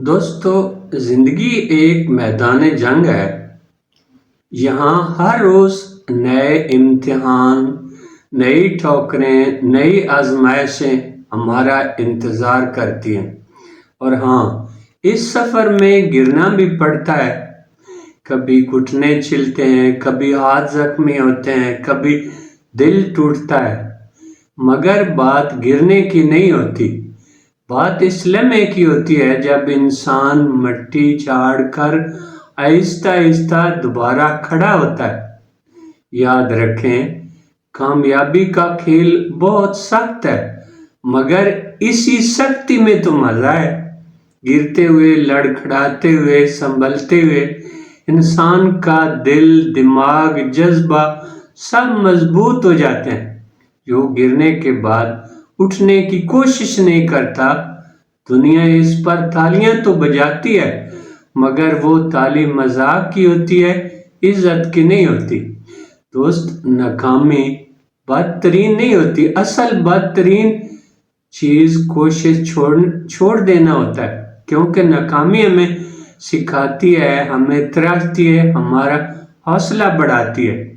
دوستو، زندگی ایک میدان جنگ ہے۔ یہاں ہر روز نئے امتحان، نئی ٹھوکریں، نئی آزمائشیں ہمارا انتظار کرتی ہیں۔ اور ہاں، اس سفر میں گرنا بھی پڑتا ہے۔ کبھی گھٹنے چھلتے ہیں، کبھی ہاتھ زخمی ہوتے ہیں، کبھی دل ٹوٹتا ہے۔ مگر بات گرنے کی نہیں ہوتی، بات اس لمحے کی ہوتی ہے جب انسان مٹی جھاڑ کر آہستہ آہستہ دوبارہ کھڑا ہوتا ہے۔ یاد رکھیں، کامیابی کا کھیل بہت سخت ہے، مگر اسی سختی میں تو مزہ ہے۔ گرتے ہوئے، لڑکھڑاتے ہوئے، سنبھلتے ہوئے انسان کا دل، دماغ، جذبہ سب مضبوط ہو جاتے ہیں۔ جو گرنے کے بعد اٹھنے کی کوشش نہیں کرتا، دنیا اس پر تالیاں تو بجاتی ہے، مگر وہ تالی مذاق کی ہوتی ہے، عزت کی نہیں ہوتی۔ دوست، ناکامی بدترین نہیں ہوتی، اصل بدترین چیز کوشش چھوڑ دینا ہوتا ہے، کیونکہ ناکامی ہمیں سکھاتی ہے، ہمیں تراشتی ہے، ہمارا حوصلہ بڑھاتی ہے۔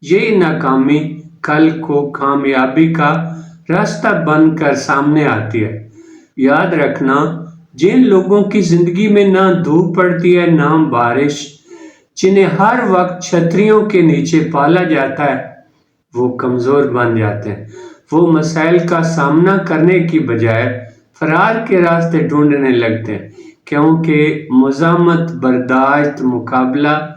یہی ناکامی کل کو کامیابی کا راستہ بن کر سامنے آتی ہے۔ یاد رکھنا، جن لوگوں کی زندگی میں نہ دھوپ پڑتی ہے نہ بارش، جنہیں ہر وقت چھتریوں کے نیچے پالا جاتا ہے، وہ کمزور بن جاتے ہیں۔ وہ مسائل کا سامنا کرنے کی بجائے فرار کے راستے ڈھونڈنے لگتے ہیں، کیونکہ مزاحمت، برداشت، مقابلہ،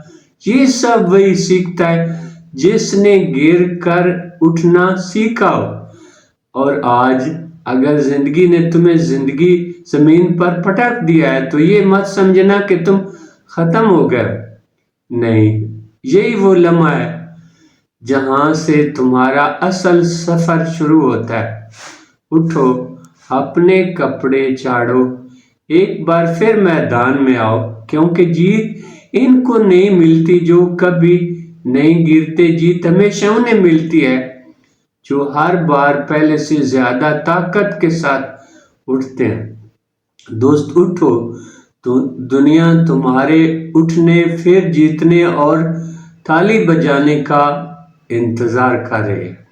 یہ سب وہی سیکھتا ہے جس نے گر کر اٹھنا سیکھا ہو۔ اور آج اگر زندگی نے تمہیں زمین پر پٹک دیا ہے تو یہ مت سمجھنا کہ تم ختم ہو گئے۔ نہیں، یہی وہ لمحہ ہے جہاں سے تمہارا اصل سفر شروع ہوتا ہے۔ اٹھو، اپنے کپڑے جھاڑو، ایک بار پھر میدان میں آؤ، کیونکہ جیت ان کو نہیں ملتی جو کبھی نہیں گرتے، جیت ہمیشہ انہیں ملتی ہے جو ہر بار پہلے سے زیادہ طاقت کے ساتھ اٹھتے ہیں۔ دوست، اٹھو، دنیا تمہارے اٹھنے، پھر جیتنے اور تالی بجانے کا انتظار کر رہی ہے۔